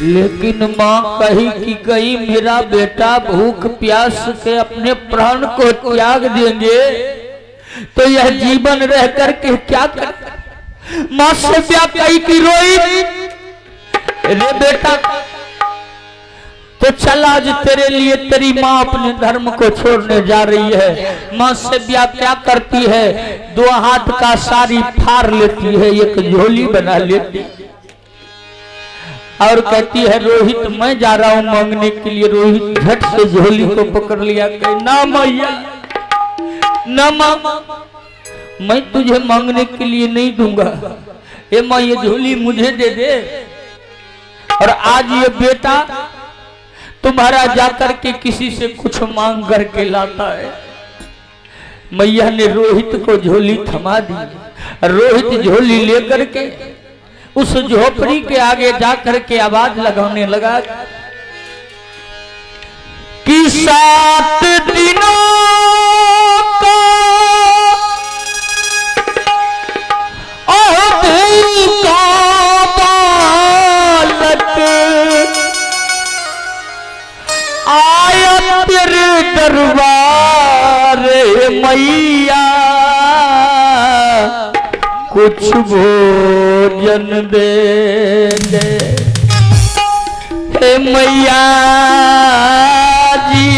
लेकिन माँ कही कि गई मेरा बेटा भूख प्यास से अपने प्राण को त्याग देंगे तो यह जीवन रह करके क्या कर। माँ से क्या कही कि रोहित रे बेटा तो चल आज तेरे लिए तेरी माँ अपने धर्म को छोड़ने जा रही है। माँ से ब्याह क्या करती है, 2 हाथ का साड़ी फाड़ लेती है, एक झोली बना लेती और कहती है रोहित मैं जा रहा हूं मांगने के लिए। रोहित झट से झोली को पकड़ लिया, कहे ना मैया ना माँ मैं तुझे मांगने के लिए नहीं दूंगा, ये माँ ये झोली मुझे दे दे। और आज ये बेटा तुम्हारा जाकर के किसी से कुछ मांग करके लाता है। मैया ने रोहित को झोली थमा दी। रोहित झोली लेकर के उस झोपड़ी के आगे जाकर के आवाज लगाने लगा कि 7 दिनों का बालक आया तेरे दरबार मैया कुछ भोजन दे दे। हे मैया जी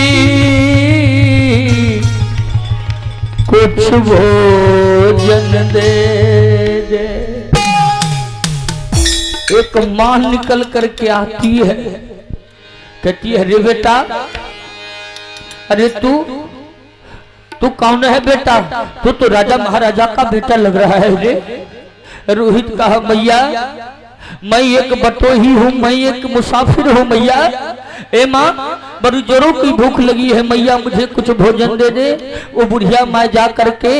कुछ भोजन दे दे। एक माँ निकल करके आती है, कहती है रे बेटा अरे तू कौन है बेटा, तू तो राजा महाराजा का बेटा लग रहा है रे। रोहित कहा मैया मैं एक बटोही हूँ, मैं एक मुसाफिर हूँ मैया। ए माँ बड़ी जोरों की भूख लगी है मैया, मुझे कुछ भोजन दे दे। वो बुढ़िया माँ जा करके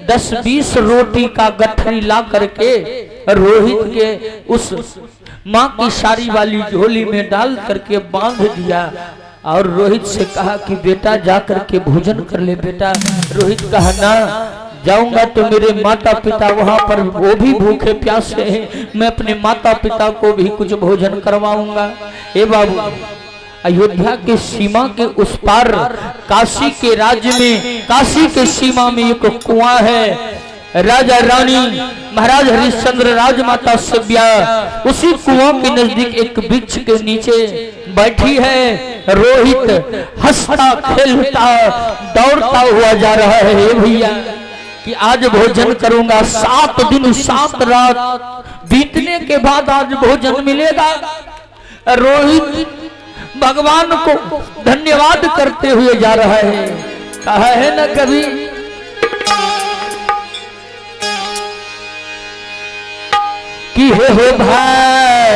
10-20 रोटी का गठरी ला करके रोहित के उस माँ की साड़ी वाली झोली में डाल करके बांध दिया और रोहित से कहा कि बेटा जा करके भोजन कर ले बेटा। रोहित कहा ना जाऊंगा तो मेरे माता पिता वहां पर वो भी भूखे प्यासे हैं, मैं अपने माता पिता को भी कुछ भोजन करवाऊंगा। ए बाबू अयोध्या के सीमा के उस पार काशी के राज्य में काशी के सीमा में एक कुआं है। राजा रानी महाराज हरिश्चंद्र राजमाता सभ्या उसी कुआं के नजदीक एक वृक्ष के नीचे बैठी है। रोहित हंसता खेलता दौड़ता हुआ जा रहा है भैया कि आज भोजन करूंगा। 7 दिन 7 रात बीतने के बाद आज भोजन मिलेगा। रोहित भगवान को धन्यवाद करते हुए जा रहा है। कहा है ना कभी कि हे हो भाई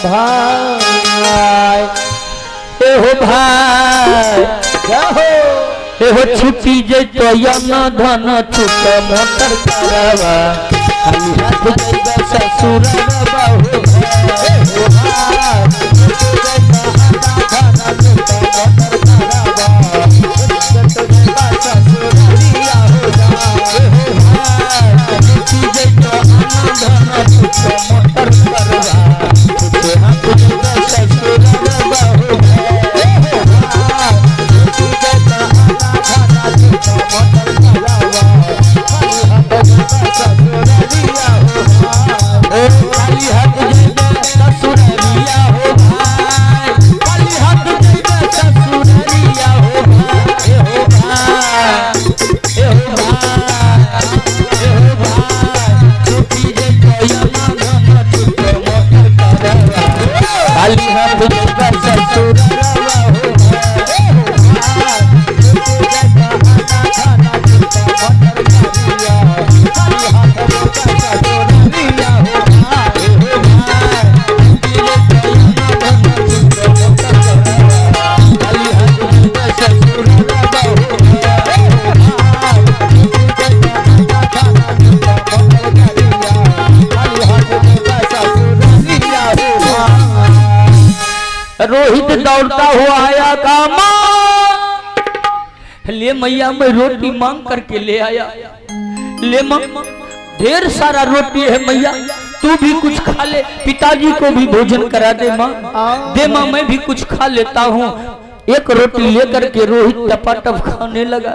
भाई हे हो भाई हे हो छुट्टी जे तो यना धन छुट मोटर करवा खाली हाथ जाइबा ससुर रवा हो रोहित दौड़ता हुआ आया कहा मां ले मैया मैं रोटी मांग करके ले आया। ले मां ढेर सारा रोटी है मैया, तू भी कुछ खा ले, पिताजी को भी भोजन करा दे माँ, दे माँ मैं भी कुछ खा लेता हूँ। एक रोटी लेकर के रोहित टपाटप खाने लगा।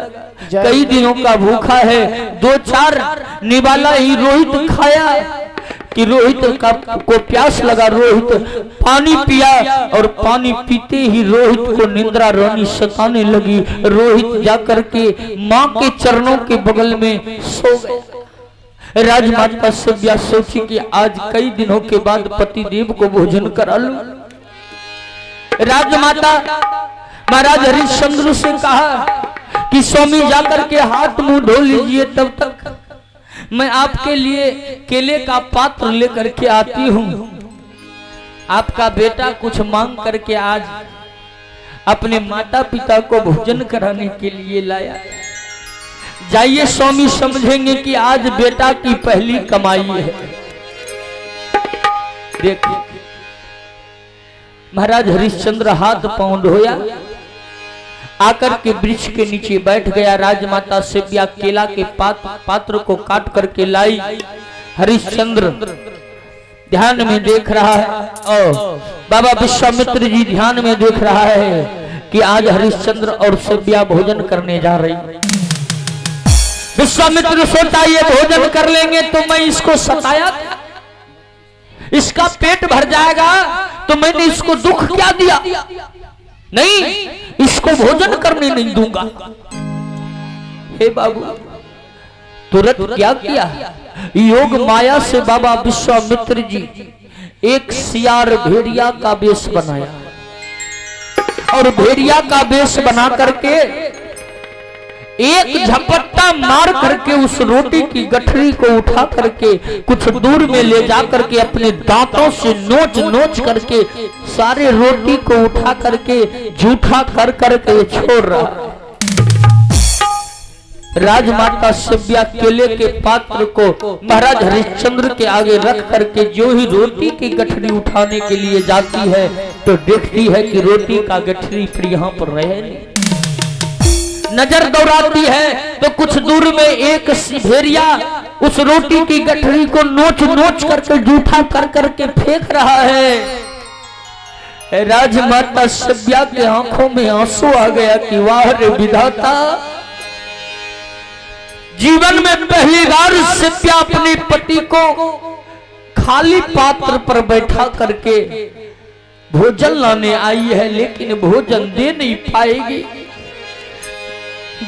कई दिनों का भूखा है, 2-4 निवाला ही रोहित खाया कि रोहित को प्यास लगा। रोहित पानी पिया और पानी पीते ही रोहित को निद्रा रानी सताने लगी। रोहित जाकर के माँ के चरणों के बगल में सो गया। राजमाता सभ्या सोची कि आज कई दिनों के बाद पति देव को भोजन करा लूं। राजमाता महाराज हरिश्चंद्र से कहा कि स्वामी जाकर के हाथ मुंह धो लीजिए, तब तक मैं आपके लिए केले का पात्र लेकर के आती हूँ। आपका बेटा कुछ मांग करके आज अपने माता पिता को भोजन कराने के लिए लाया। जाइए, स्वामी समझेंगे कि आज बेटा की पहली कमाई है। देखिए महाराज हरिश्चंद्र हाथ पांव धोया, आकर के वृक्ष के नीचे बैठ गया। राजमाता सेव्या केला के पात्र को काट करके लाई। हरिश्चंद्र ध्यान में देख रहा है और बाबा विश्वामित्र जी ध्यान में देख रहा है कि आज हरिश्चंद्र और सेव्या भोजन करने जा रही। विश्वामित्र सोचा ये भोजन कर लेंगे तो मैं इसको सताया, इसका पेट भर जाएगा, तो मैंने इसको दुख क्या दिया? नहीं, इसको भोजन करने नहीं दूंगा। हे बाबू, तुरंत क्या किया? योग माया से बाबा विश्वामित्र जी एक सियार भेड़िया का वेश बनाया और भेड़िया का वेश बना करके एक झपट्टा मार करके उस रोटी की गठरी को उठा करके कुछ दूर में ले जा करके अपने दांतों से नोच नोच करके सारे रोटी को उठा करके जूठा कर करके छोड़ रहा। राजमाता सेव्या केले के पात्र को महाराज हरिश्चंद्र के आगे रख करके जो ही रोटी की गठरी उठाने के लिए जाती है तो देखती है कि रोटी का गठरी फिर यहाँ पर रहे नहीं। नजर दौड़ाती है तो कुछ दूर में एक भेड़िया उस रोटी की गठरी को नोच नोच करके जूठा कर करके फेंक रहा है। राजमाता सेव्या के आंखों में आंसू आ गया कि वाह रे विधाता, जीवन में पहली बार सेव्या अपने पति को खाली पात्र पर बैठा करके भोजन लाने आई है, लेकिन भोजन दे नहीं पाएगी।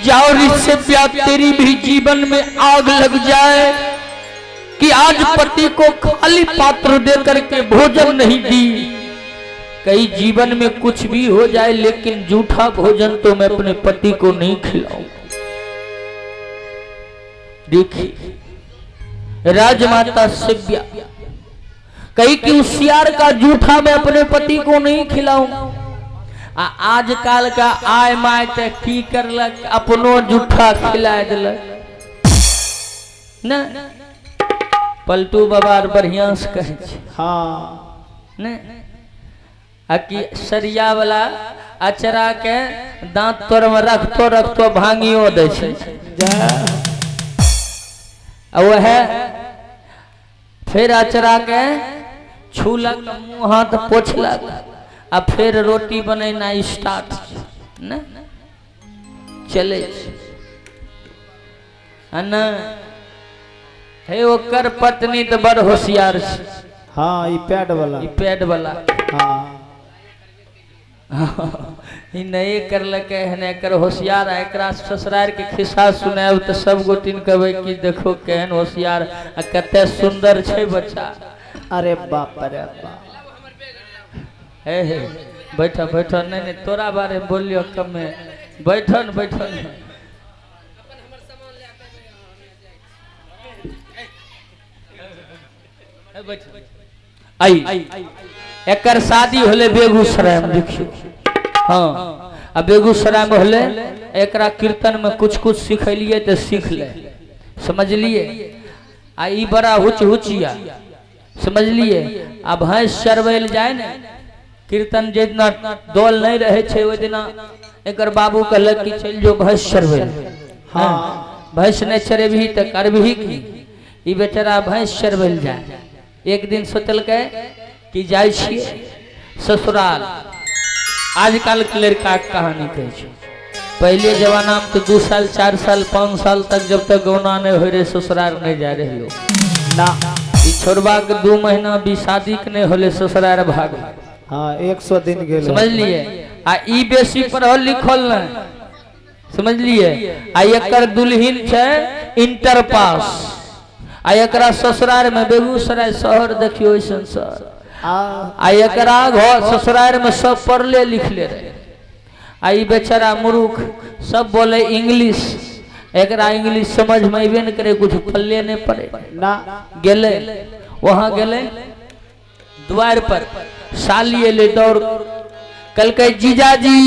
जाओ सेव्या, तेरी भी जीवन में आग लग जाए कि आज पति को खाली पात्र दे करके भोजन नहीं दी। कई जीवन में कुछ भी हो जाए लेकिन जूठा भोजन तो मैं अपने पति को नहीं खिलाऊं। देखिए राजमाता सेव्या कहीं कि उसियार का जूठा मैं अपने पति को नहीं खिलाऊं। आजकल का आय माय ते की करलक, अपनो जूठा खिला दिलक न। पलटू बाबा बढ़िया से कहे छै हाँ न, कि सरिया वाला अचरा के दांत तोर में रखतो भांगियो दे छै। वह फिर अचरा के छूलक, मुंह हाथ पोछलक, अब फिर रोटी बनेना स्टार्ट न चले न। हे ओकर पत्नी तो बड़ होशियार। हाँ, ई पैड वाला हाँ ई नहीं करलक हने कर होशियार। एकरा ससुरार के खिस्सा सुनाब तो सब गोटिन कहबे कि देखो केहन होशियार आ कते सुंदर छै बच्चा। अरे बाप रे बाप। हे बैठो बैठो, नहीं तोरा बारे में बोलियो कम में। बैठो न बैठो न। आई एकर शादी होले बेगूसराय में। देखियो हाँ, अब बेगूसराय में होले एकरा कीर्तन में कुछ कुछ सिखलिए तो सीख ले, समझलिए। आ ई बड़ा हुचिया, समझलिए। अब भैंस चरवैल जाए न, कीर्तन जितना दौल नहीं रहे छे वो दिना एकर बाबू कहलक कि चल जो भैंस चरवैल। हाँ, भैंस नहीं चरेबही तो करबही की। ई बेचारा भैंस चरवैल जाए। एक दिन सोचल के कि जाय छिए ससुराल। आजकल के लड़का के कहानी कहे छे, पहले जमाना में तो 2 साल 4 साल 5 साल तक जब तक गौना नहीं हो रहे ससुराल नहीं जा रहे लोग ना। छोड़वा के 2 महीना भी शादी के नहीं होले ससुराल भाग। हाँ 100 दिन गेल समझ लिए। आ ई बेसी पढ़ल लिखल नहीं, समझ लिए। आ एकर दुल्हिन छे इंटर पास, आ एकरा ससुराल में बेगूसराय शहर देखियो ऐसन शहर, आ एकरा घर ससुराल में सब पढ़ले लिखले रहे। आ ई बेचारा मूर्ख सब बोले इंग्लिश, एकरा इंग्लिश समझ में अबे न करे, कुछ पल्ले नहीं पड़े ना। गेले वहां गेले द्वार पर साली एले दौड़, कल के जीजाजी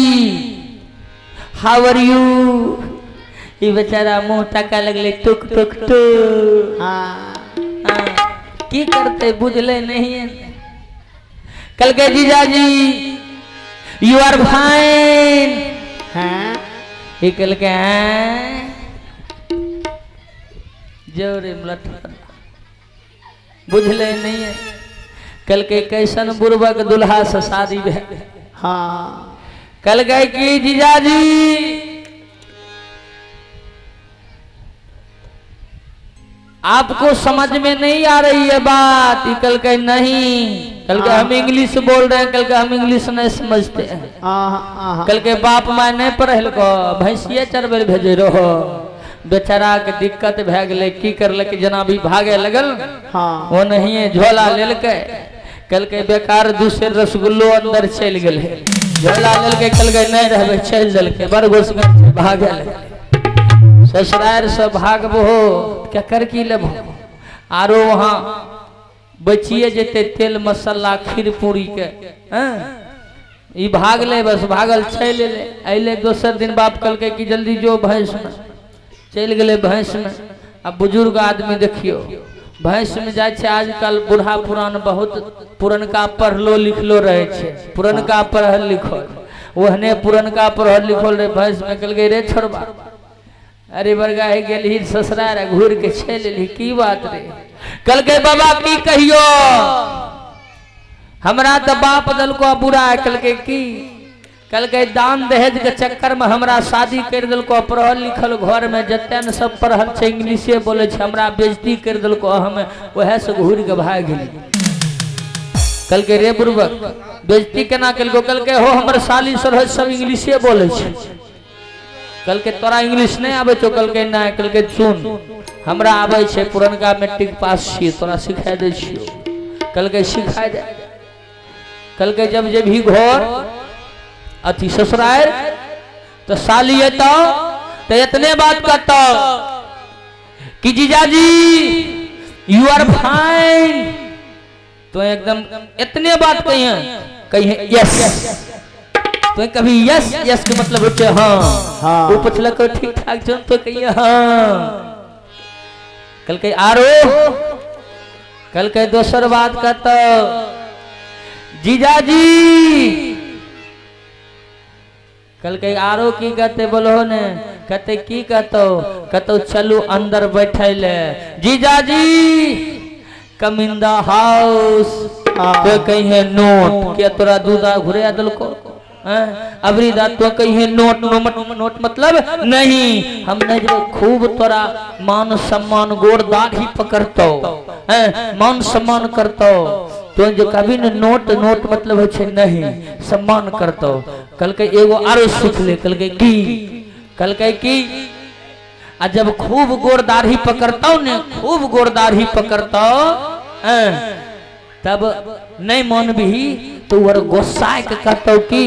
हाउ आर यू। ई बेचारा मुंह टका लगले टुक टुक टुक। की करते बुझले नहीं। कल के जीजाजी यू आर फाइन। हाँ कल के जोरे बुझले नहीं है। कल के कैसन बुर्बक दुल्हा से शादी है। हाँ कल गए कि जीजाजी आपको समझ में नहीं आ रही है बात। कल के नहीं, कल के हम इंग्लिश बोल रहे हैं, कल के हम इंग्लिश नहीं समझते हैं। कल के बाप माय नहीं पढ़ल को भैंसिए चरबे भेजे रहो। बेचारा के दिक्कत भे गए, की करलक जना भी भागे लगल। हाँ वो नहीं झोला लेलके, कल के बेकार दूसरे रसगुल्लो अंदर चल गए। झोला लेलके कल के नहीं रहे चल दिलके, बड़ घुस भागे लगे। ससुराल से भागबो क्या कर की लेबो। आरो वहाँ बचिए जेते तेल मसाला खीर पूरी के। ई भाग ले बस भागल चल ले। अले दोसर दिन बाप कल के कि जल्दी जो भैंस में चल गए। भैंस में अब बुजुर्ग आदमी देखियो भैंस में जाए छे। आजकल बूढ़ा पुरान बहुत पुरनका पढ़लो लिखलो रहे छे, पुरनका पढ़ल लिखल ओहने पुरनका पढ़ल लिखल रहे। भैंस में कल गए रे छोड़बा, अरे बरगा गेली ससुराल घूर के चल ली। की बात रे। कल के बाबा की कहियो हमरा तो बाप दल को बुरा है। कल के की कल के दान दहेज के चक्कर में हमरा शादी कर दिल को। पढ़ल लिखल घर में जते न सब पढ़ल छे इंग्लिशे बोले छे, हमरा बेइज्जती कर दिल को। हम वह से घूर के भाग गेली। कल के रे बुर्बक बेइज्जती केना कल को। कल के हो हमर साली सर सब इंग्लिशे बोले छे। कल के तोरा इंग्लिश नहीं आवे तो। कल के ना, कल के सुन हमरा आवे छे, पुरनका मैट्रिक पास छी, तोरा सिखा दे छियो। कल के सिखा दे। कल के जब जे भी घर अति ससुराल तो साली तो इतने बात करता कि जीजाजी यू आर फाइन। तो एकदम इतने बात कहिए यस। तो कभी यस यस के मतलब होते हाँ। वो पूछल ठीक ठाक जो तो कहिए हाँ। कल के आरो कल के दोसर बात कहता जीजाजी। कल के आरो की कहते बोलो ने, कहते की कहतो चलू अंदर बैठे ले जीजाजी कम इन द हाउस। तो कहिए नोट के तोरा दूधा घुरे दिल को। अबरी दात तो कहिए नोट नोट मतलब नहीं। हम नहीं खूब तोरा मान सम्मान गोड़ दाढ़ी पकड़तो, मान सम्मान करतो। तो जो कभी न नोट नोट मतलब है छे नहीं सम्मान करतो। कल के एगो आरो सीख ले। कल के की आ जब खूब गोड़ दाढ़ी पकड़तो ने, खूब गोड़ दाढ़ी पकड़तो तब नहीं मन भी तो वर गुस्सा के कहतो कि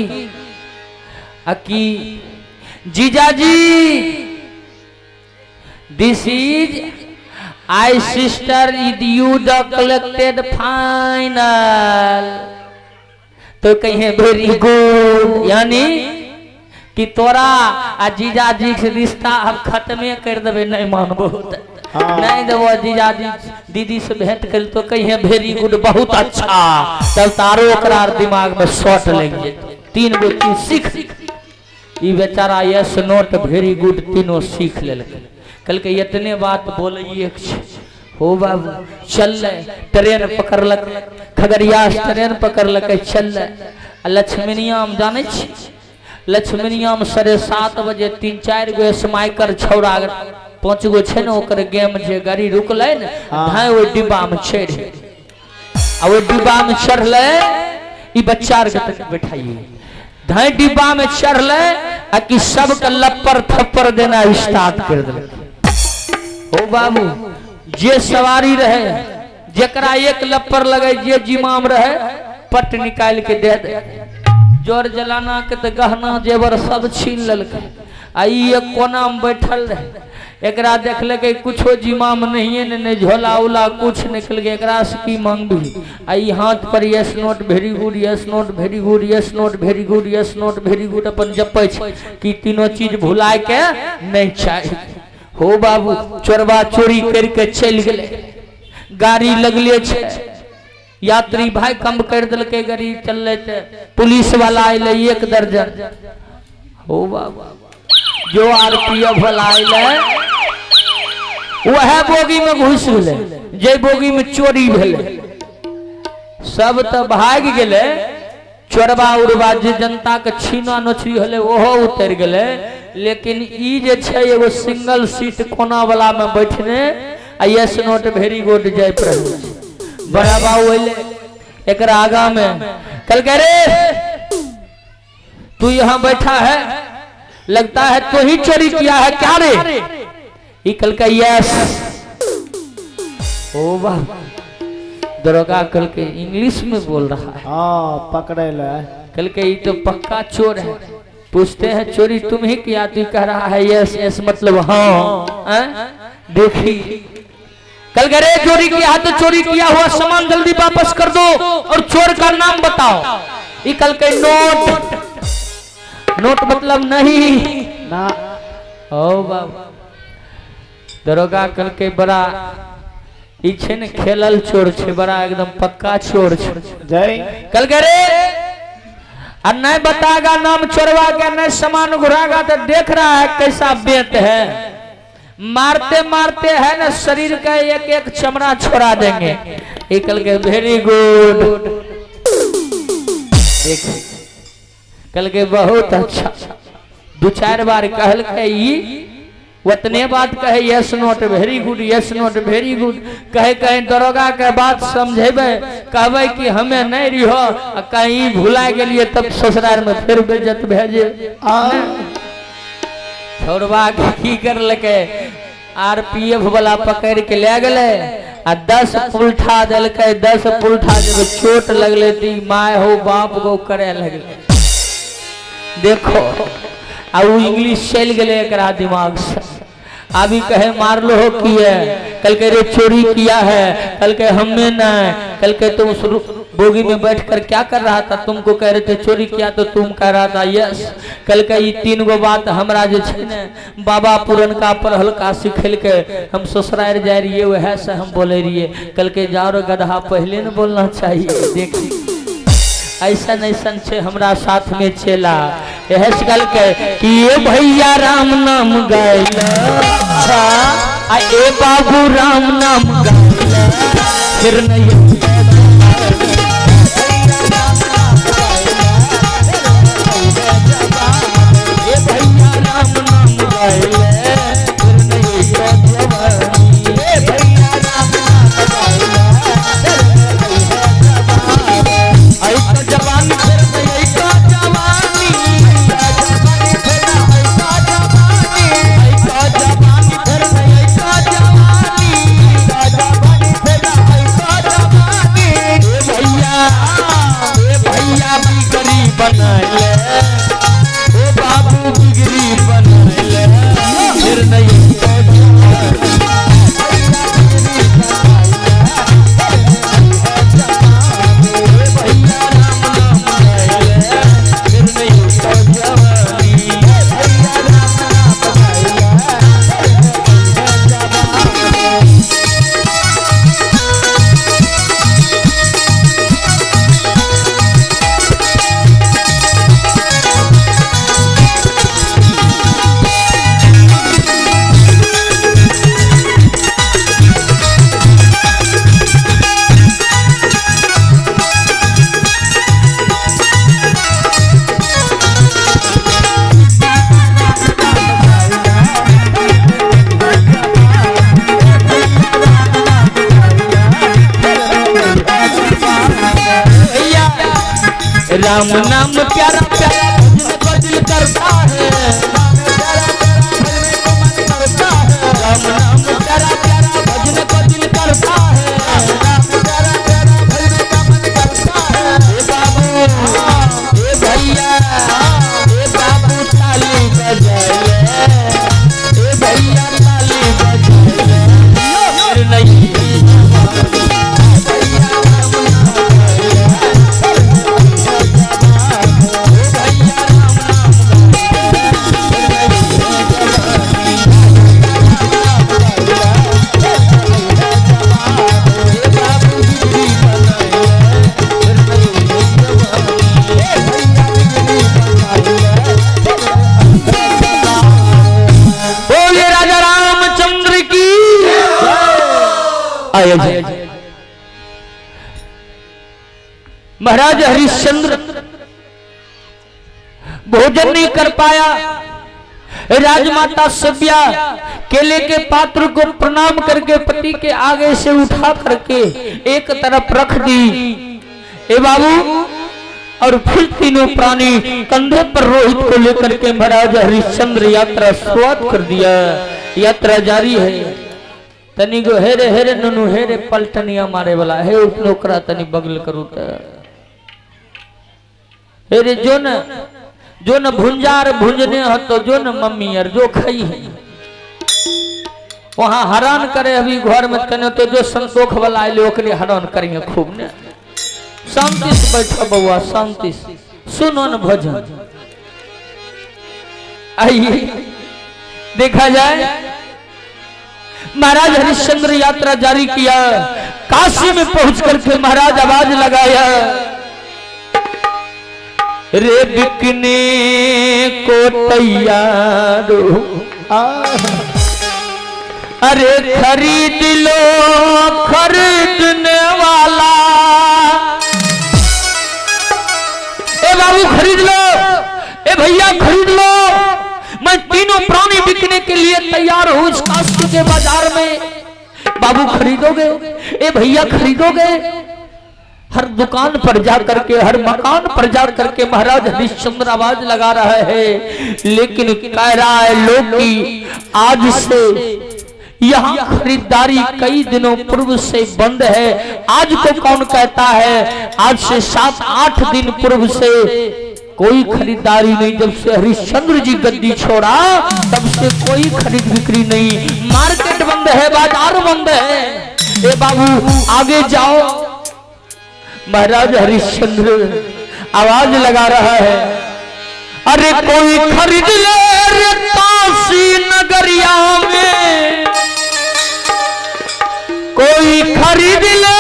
जीजाजी this is I sister is you the collected final. तो कहिए वेरी गुड, यानी कि तोरा आ जीजाजी से रिश्ता अब खत्मे कर देवे। नहीं मानबो नहीं देवो जीजाजी दीदी से भेंट कर तो कहिए वेरी गुड बहुत अच्छा। तब तारो ओकरा दिमाग में शॉट लग जेते। 3 गो चीज सीख। ई बेचारा यस नोट वेरी गुड तीनों सीख ले। कल के इतने बात बोलिए हो बाबू चल ट्रेन पकड़लक खगड़िया से ट्रेन पकड़लक चल लक्ष्मीनियाम जाने छी लक्ष्मीनियाम 7:30 बजे 3-4 गो स्माइकर छौड़ा 5 गो छे न ओकर गेम जे गाड़ी रुकले न धाय ओ डिब्बा में चढ़ आ ओ डिब्बा में चढ़ले ई बच्चा के बैठाइए धाय डिब्बा में चढ़ले आ कि सबके लप्पर थप्पर देना स्टार्ट कर देलक। हो बाबू जे सवारी रहे जेकरा एक लप्पर लगे जे जिमाम रहे पट निकाल के दे दे जोर जलाना के तो गहना जेवर सब छीन ललक आ एक कोना में बैठल रहे एकरा देखलके कुछो जिमाम नहीं ने झोला उला कुछ निकल गए एकरा से की मांगबी आ हाथ पर yes note very good yes note very good yes note very good yes note very good अपन जपै छै कि तीनों चीज भुलाए के नहीं चाहिए। हो बाबू चोरबा चोरी करके चल गए गाड़ी लगले छे यात्री भाई कम कर दिलके गाड़ी चलले पुलिस वाला आइले 1 दर्जन। हो बाबू जो आरपीएफ वाला आइले वह बोगी में घुस गए जे बोगी में चोरी भेले सब तो भाग गए चोरबा उड़बा जे जनता के छीना नोचरी हले ओहो उतर गए लेकिन ई जे छै एगो सिंगल सीट कोना वाला में बैठने आ यस नोट वेरी गुड जय प्रभु बड़ा बाबू अइले एक आगा में कल कह रे तू यहाँ बैठा है लगता है तो ही चोरी किया है क्या रे ई कल का यस। ओ वाह दरोगा कल के इंग्लिश में बोल रहा है हाँ पकड़े ले कल के ये तो पक्का चोर है पूछते हैं चोरी तुम ही किया तू कह रहा है यस यस मतलब हाँ देखी कल कह रहे चोरी किया तो चोरी किया हुआ सामान जल्दी वापस कर दो और चोर का नाम बताओ। ये कल के नोट नोट मतलब नहीं ना। ओ बाबा दरोगा कल के बड़ा इच्छे ने खेलल चोर छे बड़ा एकदम पक्का चोर छे जय कल कह रे और नहीं बताएगा नाम चोरवा के नहीं सामान घुराएगा तो देख रहा है कैसा बेत है मारते मारते है ना शरीर का एक एक चमड़ा छोड़ा देंगे। एक कल के वेरी गुड देख कल के बहुत अच्छा 2-4 बार कहल के उतने बात कहे yes note very good yes note very good कहे कहीं दरोगा के बात समझेबे कहबे कि हमें नहीं रिहो कहीं भुला गेलिए तब ससुराल में फिर बेइज्जत भेजे छोड़वा के की कर लके आरपीएफ वाला पकड़ के ले गले आ 10 पुलठा देलके 10 पुलठा जब चोट लगले ती माय हो बाप को करे लगले देखो आ वो इंग्लिश चल गए एकरा दिमाग से अभी कहे मार लो हो किया कल के रे चोरी किया है कल के हमने न कल के तुम बोगी में बैठकर क्या कर रहा था तुमको कह रहे थे चोरी किया तो तुम कह रहा था यस कल के ये 3 गो बात हमरा जे छै ने बाबा पुरनका पर हल्का सिखल के हम ससुराल जाय रहिए वह से हम बोले रहिए कल के जाओ गधा पहले न बोलना चाहिए देखी ऐसा ऐसा छे हमरा साथ में चला यह कल के कि ये भैया राम नाम गाइला आ ए बाबू राम नाम गाइला फिर नहीं ये भैया राम नाम गाइला फिर नहीं जवानी ए भैया राम नाम गाइला ऐसा जवानी फिर नहीं ऐसा जवानी ऐसा जवानी फिर नहीं ऐसा जवानी भैया भी गरीब बनले ओ बाबू भी गरीब बनले फिर नहीं राम नाम प्यारा प्यारा भजन को दिल करता है, राम नाम प्यारा प्यारा भजन को दिल करता है। ए बाबू ए भैया ए बाबू ताली बजाए, ए भैया ताली बजाए नहीं महाराज हरिश्चंद्र भोजन नहीं कर पाया। राजमाता सभ्या केले के पात्र को प्रणाम करके पति के आगे से उठा करके एक तरफ रख दी। ए बाबू और फिर तीनों प्राणी कंधे पर रोहित को लेकर के महाराज हरिश्चंद्र यात्रा शुरुआत कर दिया। यात्रा जारी है। तनी गो हेरे हेरे नुनु हेरे पलटनिया मारे वाला है नौकरा तनी बगल करू त हेरे जो न भुंजार भुंजने हो तो जो न मम्मी यार जो खाई है वहां हैरान करे। अभी घर में कने तो जो संतोष वाला आए ओकरे हैरान करेंगे खूब ने। शांति से बैठो बउआ शांति से सुनो न भजन। आइए देखा जाए महाराज हरिश्चंद्र यात्रा जारी किया। काशी में पहुंच करके महाराज आवाज लगाया, रे बिकने को तैयार हो, अरे खरीद लो खरीदने वाला। ए बाबू खरीद लो, ए भैया खरीद लो। मैं तीनों प्राणी बिकने के लिए तैयार हूं इस काशी के बाजार में। बाबू खरीदोगे? ए भैया खरीदोगे? हर दुकान पर जा करके हर मकान पर जा करके महाराज हरिश्चंद्र आवाज लगा रहा है। लेकिन कह रहा है लोग की आज से यहाँ खरीदारी कई दिनों पूर्व से बंद है। आज को कौन कहता है? आज से 7-8 दिन पूर्व से कोई खरीदारी नहीं। जब से हरिश्चंद्र जी गद्दी छोड़ा तब से कोई खरीद बिक्री नहीं। मार्केट बंद है, बाजार बंद है। ए बाबू आगे जाओ। महाराज हरिश्चंद्र आवाज लगा रहा है, अरे कोई खरीद ले रे काशी नगरिया में, कोई खरीद ले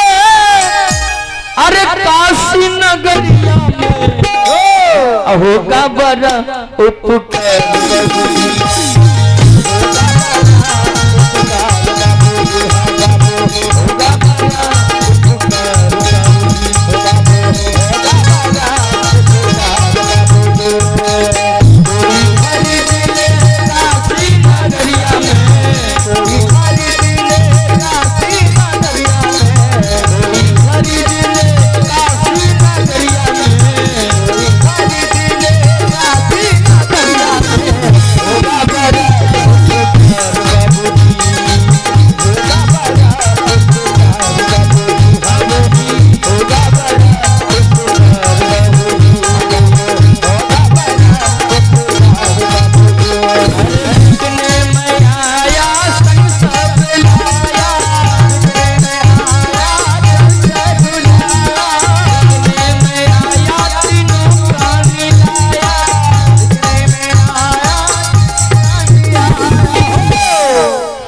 अरे काशी नगरिया में। होगा बड़ा उपकार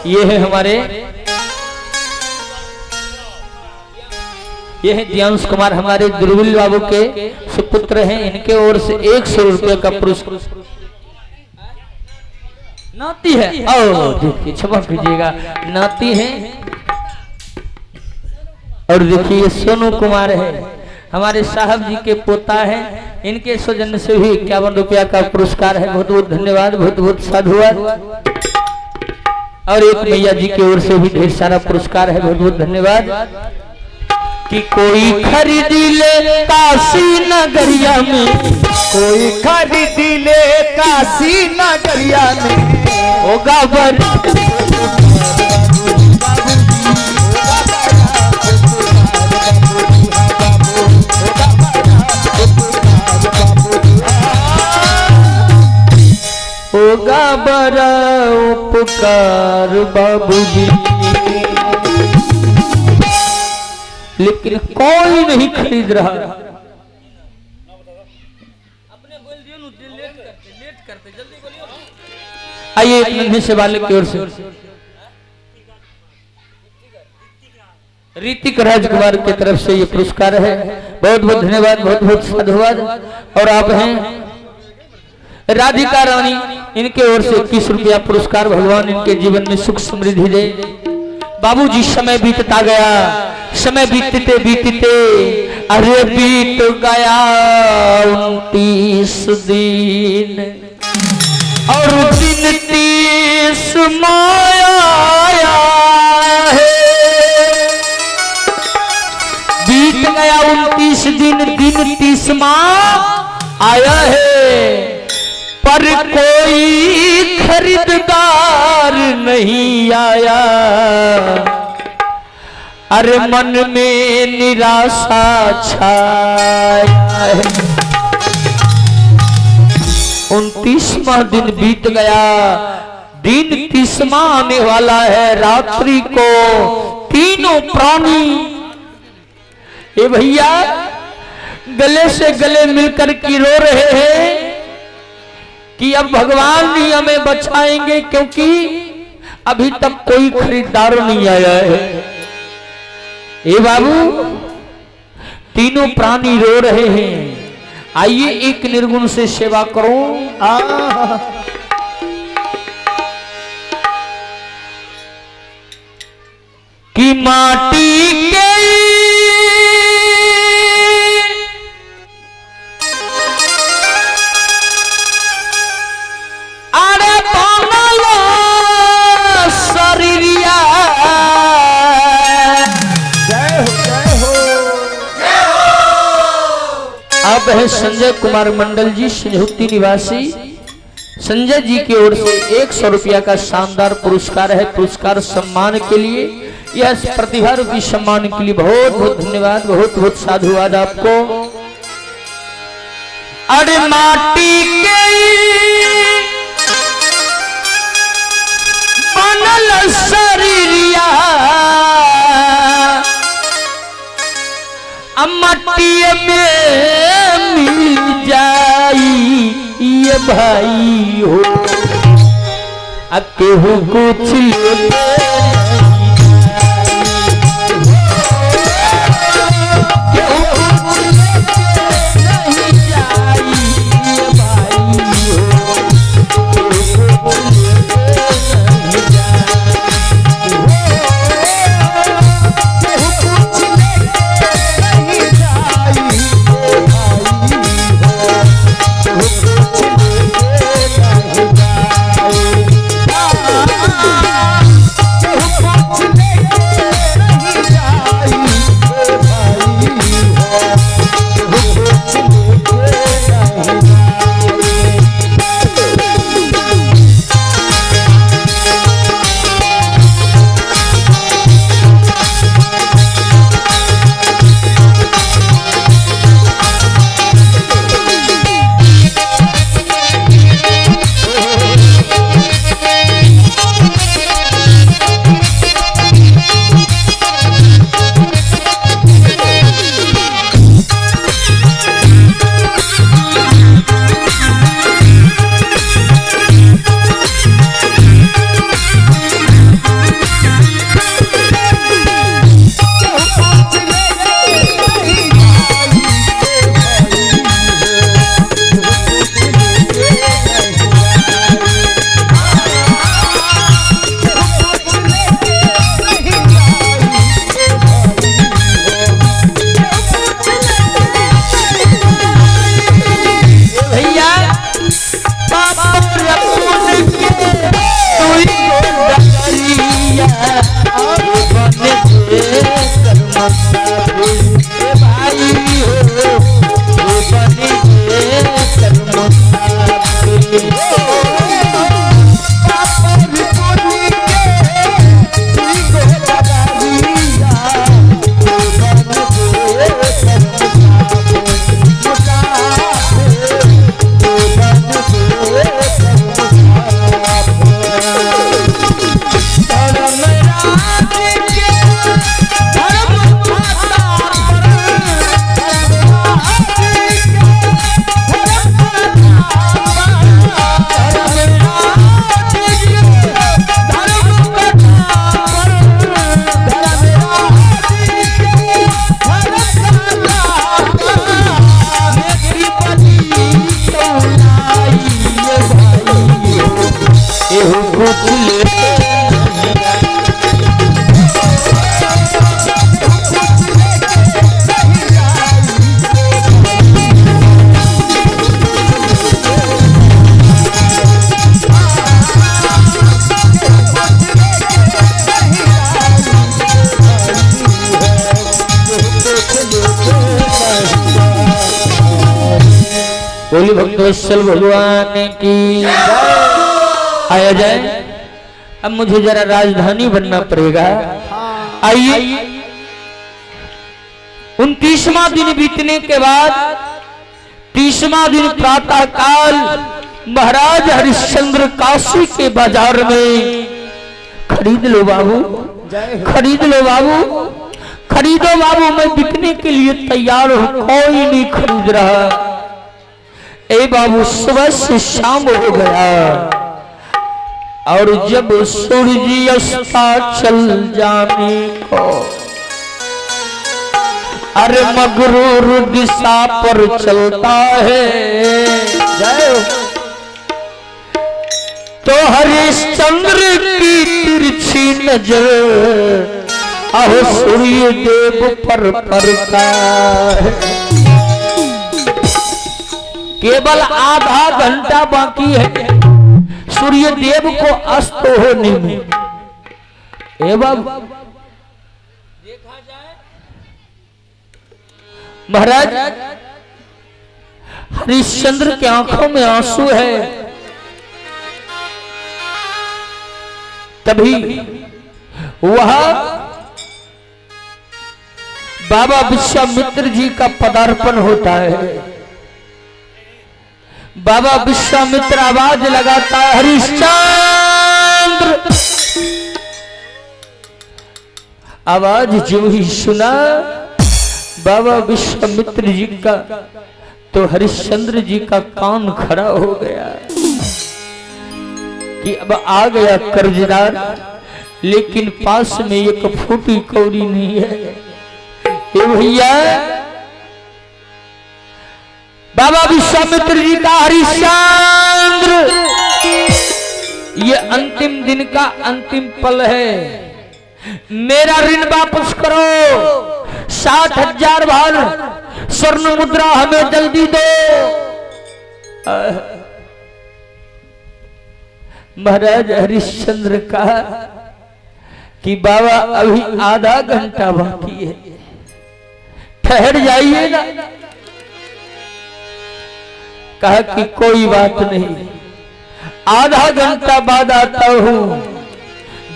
ये है हमारे ये है दियांश कुमार हमारे दुर्विल बाबू के सुपुत्र हैं। इनके ओर से 100 रुपये का पुरस्कार नाती है। ओ देखिए क्षमा कीजिएगा नाती है। और देखिए सोनू कुमार है हमारे साहब जी के पोता है। इनके स्वजन से भी 51 रुपया का पुरस्कार है। बहुत बहुत धन्यवाद, बहुत बहुत साधुवाद। और एक मैया जी की ओर से भी ढेर सारा पुरस्कार है। बहुत बहुत धन्यवाद। कि कोई खरीद ले काशी नगरिया में, कोई खरीद ले काशी नगरिया में, होगा बर होगा बड़ा उपकार बाबूजी। लेकिन कोई नहीं खरीद रहा। आइए एक नन्हे से बालक की ओर से ऋतिक राजकुमार की तरफ से ये पुरस्कार है। बहुत बहुत धन्यवाद, बहुत बहुत साधुवाद। और आप हैं राधिका रानी, इनके ओर से 21 रुपया पुरस्कार। भगवान इनके जीवन में सुख समृद्धि दे। बाबूजी समय बीतता गया, समय बीतते बीतते अरे बीत गया 29 दिन और दिन 30 माया है। बीत गया 29 दिन, दिन 30 माह आया है, पर कोई खरीददार नहीं आया। अरे मन में निराशा छाया है। 29वां दिन बीत गया, दिन 30वां आने वाला है। रात्रि को तीनों प्राणी ये भैया गले से गले मिलकर की रो रहे हैं कि अब भगवान ही हमें बचाएंगे, क्योंकि अभी तक कोई खरीदार नहीं आया है। ए बाबू, तीनों प्राणी रो रहे हैं। आइए एक निर्गुण से सेवा करो। कि माटी के अब है संजय कुमार मंडल जी, सिंहुत्ती निवासी। संजय जी की ओर से 100 रुपया का शानदार पुरस्कार है। पुरस्कार सम्मान के लिए, यह प्रतिभा रूपी सम्मान के लिए बहुत बहुत धन्यवाद, बहुत बहुत साधुवाद आपको। अरे माटी के बनल शरीरिया मट्टी में मिल जाई ये भाई हो। केहू कुछ बोली भक्तवत्सल भगवान की आया जाए। अब मुझे जरा राजधानी बनना पड़ेगा। आइए 29वां दिन बीतने के बाद 30वां दिन प्रातः काल महाराज हरिश्चंद्र काशी के बाजार में खरीद लो बाबू, खरीद लो बाबू, खरीदो बाबू, मैं बिकने के लिए तैयार हूं, कोई नहीं खरीद रहा। ए बाबू सुबह से शाम हो गया और जब सूरज अस्ता चल जाने को अरे मगरूर दिशा पर चलता है तो हरिश्चंद्र की तिरछी नजर आहो सूर्य देव पर पड़ता है। केवल आधा घंटा बाकी है सूर्य देव को अस्त होने में। एवं देखा जाए महाराज हरिश्चंद्र की आंखों में आंसू है। तभी वह बाबा विश्वामित्र जी का पदार्पण होता है। बाबा विश्वामित्र आवाज लगाता है, हरिश्चंद्र। आवाज जो ही सुना बाबा विश्वामित्र जी का तो हरिश्चंद्र जी का कान खड़ा हो गया कि अब आ गया कर्जदार, लेकिन पास में एक फूटी कौड़ी नहीं है। ये भैया बाबा विश्वामित्र जी का, हरिश्चंद्र ये अंतिम दिन का अंतिम पल है, मेरा ऋण वापस करो, 60,000 भार स्वर्ण मुद्रा हमें जल्दी दो। महाराज हरिश्चंद्र कहा कि बाबा अभी आधा घंटा बाकी है, ठहर जाइए ना। कहा कि कोई बात नहीं, आधा घंटा बाद आता हूं।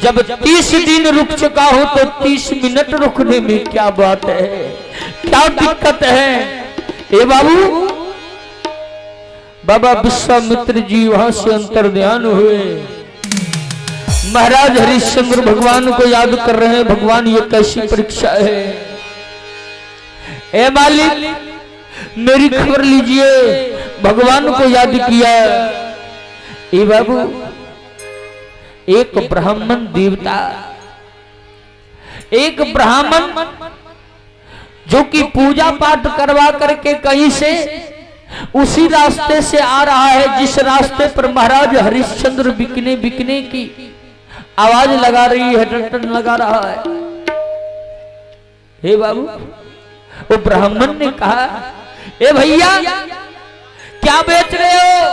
जब 30 दिन रुक चुका हूं तो 30 मिनट रुकने में क्या बात है, क्या दिक्कत है। ए बाबू, बाबा विश्वामित्र जी वहां से अंतर्ध्यान हुए। महाराज हरिश्चंद्र भगवान को याद कर रहे हैं, भगवान ये कैसी परीक्षा है। ए मालिक मेरी खबर लीजिए, भगवान को याद किया। ए बाबू, एक ब्राह्मण देवता, एक ब्राह्मण जो कि पूजा पाठ करवा करके कहीं से उसी रास्ते से आ रहा है जिस रास्ते पर महाराज हरिश्चंद्र बिकने की आवाज लगा रही है, टन लगा रहा है। हे बाबू, वो ब्राह्मण ने कहा, ए भैया क्या बेच रहे हो।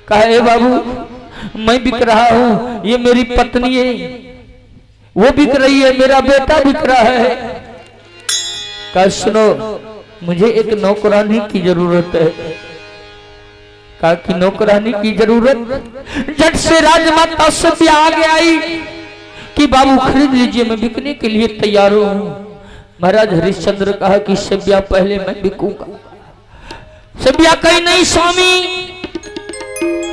कहा, ए बाबू मैं बिक रहा हूं, ये मेरी पत्नी है वो बिक रही है, मेरा बेटा बिक रहा है। कहा, सुनो मुझे एक नौकरानी की जरूरत है। कहा कि नौकरानी की जरूरत। झट से राजमाता सभ्या आगे आई कि बाबू खरीद लीजिए, मैं बिकने के लिए तैयार हूं। महाराज हरिश्चंद्र कहा कि सभ्या पहले मैं बिकूंगा। सभ्या कही, नहीं स्वामी,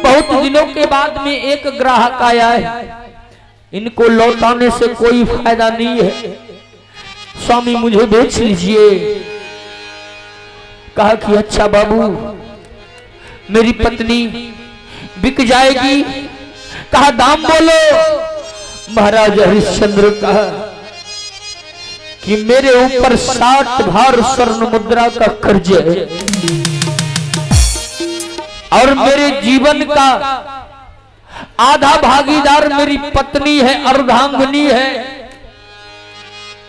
बहुत दिनों के बाद में एक ग्राहक आया है, इनको लौटाने से कोई फायदा नहीं है, स्वामी मुझे बेच लीजिए। कहा कि अच्छा बाबू मेरी पत्नी बिक जाएगी। कहा दाम बोलो। महाराज हरिश्चंद्र कहा कि मेरे ऊपर 60 भार स्वर्ण मुद्रा का कर्ज है और मेरे जीवन का आधा भागीदार मेरी पत्नी है, अर्धांगिनी है,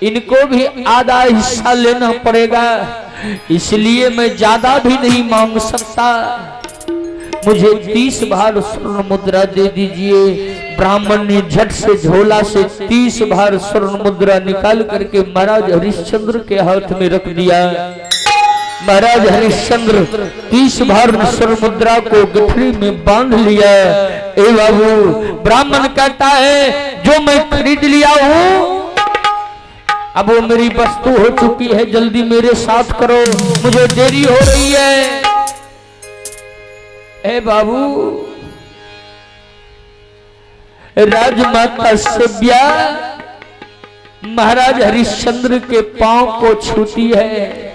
इनको भी आधा हिस्सा लेना पड़ेगा, इसलिए मैं ज्यादा भी नहीं मांग सकता, मुझे 30 भार स्वर्ण मुद्रा दे दीजिए। ब्राह्मण ने झट से झोला से 30 भार स्वर्ण मुद्रा निकाल करके महाराज हरिश्चंद्र के हाथ में रख दिया। महाराज हरिश्चंद्र 30 बार स्वर्ण मुद्रा को गठरी में बांध लिया। ए बाबू, ब्राह्मण कहता है जो मैं खरीद लिया हूँ अब वो मेरी वस्तु हो चुकी है, जल्दी मेरे साथ करो, मुझे देरी हो रही है। ए बाबू, राजमाता सेव्या महाराज हरिश्चंद्र के पांव को छूती है।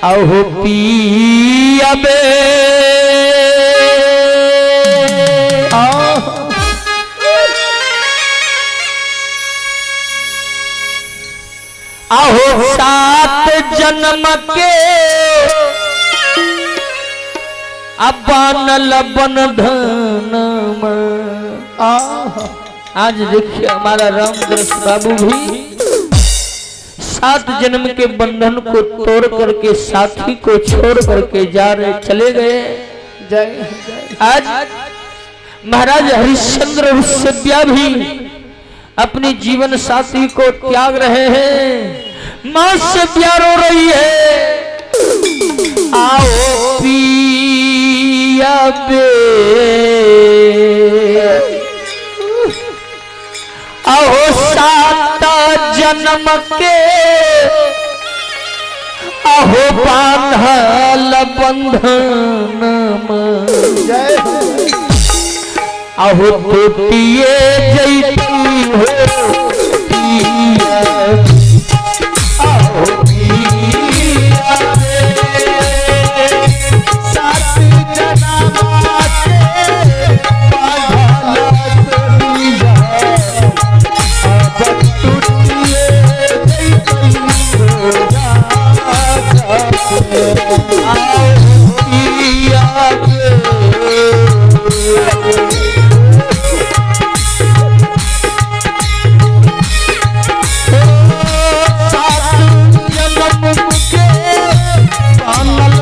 अहो पिया बे, अहो 7 जन्म के अबानल बंधन। आज देखिए हमारा रामदरस बाबू भी 7 जन्म के बंधन को तोड़ करके साथी को छोड़ करके जा रहे, चले गए। आज महाराज हरिश्चंद्र और सेव्या भी अपनी जीवन साथी को त्याग रहे हैं। मां सेव्या रो रही है, आओ पिया बे, अहो 7 जन्म के अहो बांधल बंधन, अहो टूटिए जैती हो पिया, अहो पिया बे, 7 जन्म के बांधल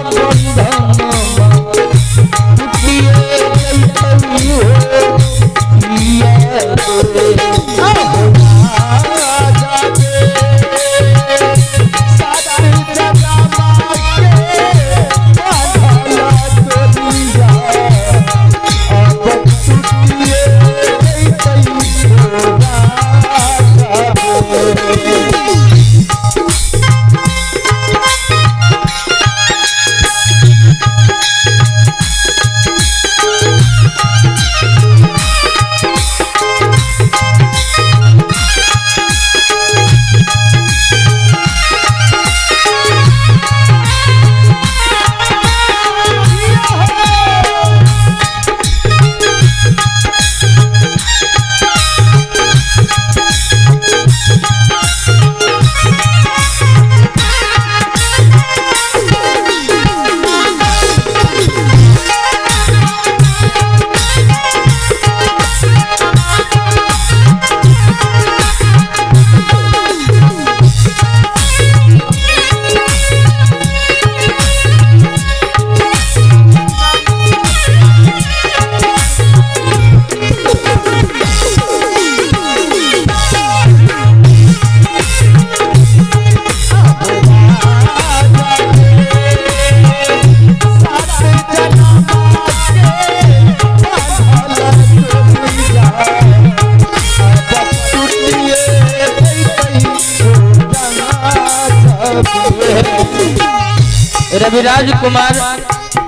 रविराज कुमार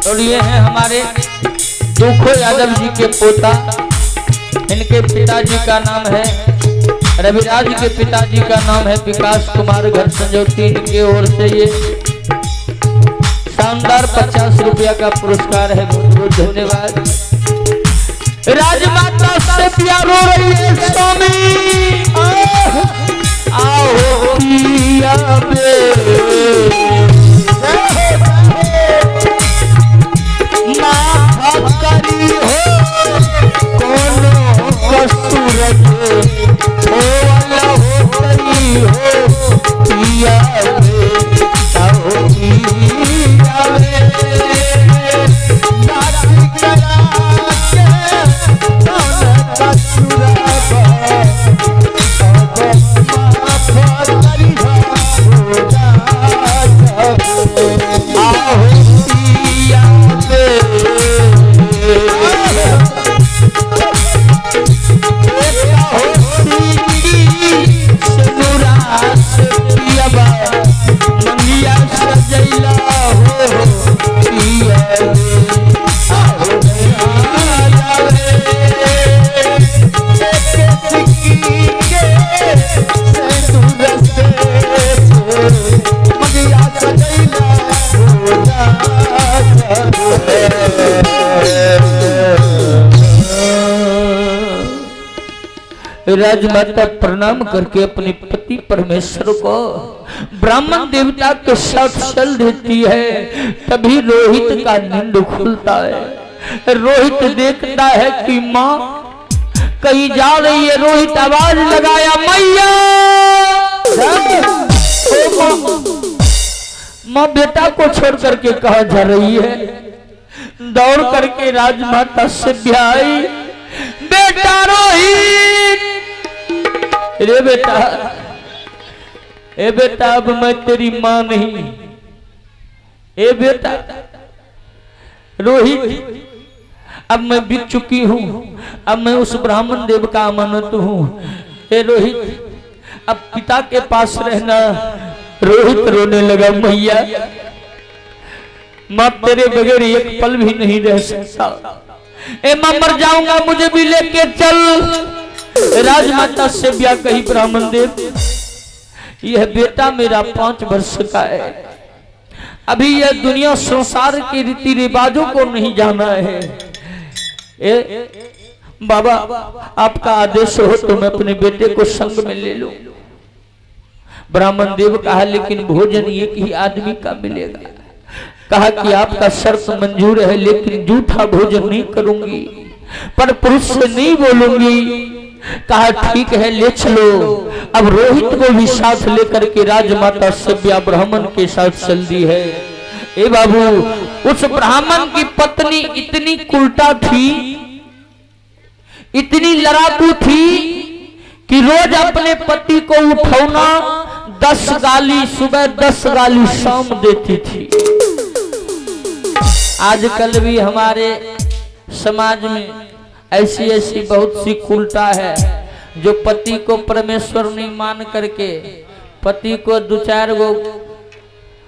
और ये हैं हमारे दुखो यादव जी के पोता। इनके पिताजी का नाम है रविराज के पिताजी का नाम है विकास कुमार घर संजोती। इनके ओर से ये शानदार 50 रुपया का पुरस्कार है। बहुत बहुत धन्यवाद। राजमाता से प्यार हो रही है स्वामी, आओ पिया बे, करी हो कोनो कसूर हो वाला होती हो पिया बे, आओ पिया बे, नाची करा के कोनो कसूर हो, अब माफ करी हो जा राजमाता प्रणाम करके अपने पति परमेश्वर को ब्राह्मण देवता के साथ चल देती है। तभी रोहित का नींद खुलता है। रोहित देखता है कि माँ कहीं जा रही है। रोहित आवाज लगाया, मैया माँ बेटा को छोड़ करके कहा जा रही है। दौड़ करके राजमाता से आई, बेटा रोहित, रे बेटा, ए बेटा अब मैं तेरी मां नहीं। ए बेटा रोहित, अब मैं बिक चुकी हूं, अब मैं उस ब्राह्मण देव का अमानत हूं। ए रोहित, अब पिता के पास रहना। रोहित रोने लगा, मैया मैं तेरे बगैर एक पल भी नहीं रह सकता। ए मैं मर जाऊंगा, मुझे भी लेके चल। राजमाता से ब्याह कही, ब्राह्मण देव यह बेटा मेरा 5 वर्ष का है, अभी यह दुनिया संसार के रीति रिवाजों को नहीं जाना है। बाबा आपका आदेश हो तो मैं अपने बेटे को संग में ले लूं। ब्राह्मण देव कहा, लेकिन भोजन एक ही आदमी का मिलेगा। कहा कि आपका शर्त मंजूर है, लेकिन झूठा भोजन नहीं करूंगी, पर पुरुष से नहीं बोलूंगी। कहा ठीक है, ले चलो। अब रोहित को भी साथ लेकर के राजमाता सभ्या ब्राह्मण के साथ चल दी है। ए बाबू, उस ब्राह्मण की पत्नी इतनी उल्टा थी, इतनी लड़ाकू थी कि रोज अपने पति को उठौना 10 गाली सुबह 10 गाली शाम देती थी। आजकल भी हमारे समाज में ऐसी ऐसी बहुत सी कुलटा है जो पति को परमेश्वर नहीं मान करके पति को 2-4 गो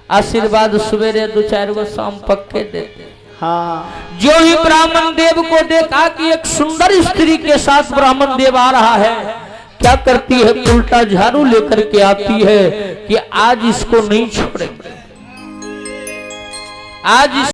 आशीर्वाद सवेरे 2-4 गो शाम पक्के देते। हाँ, जो ही ब्राह्मण देव को देखा कि एक सुंदर स्त्री के साथ ब्राह्मण देव आ रहा है, क्या करती है, उल्टा झाड़ू लेकर के आती है कि आज इसको नहीं छोड़ेंगे, आज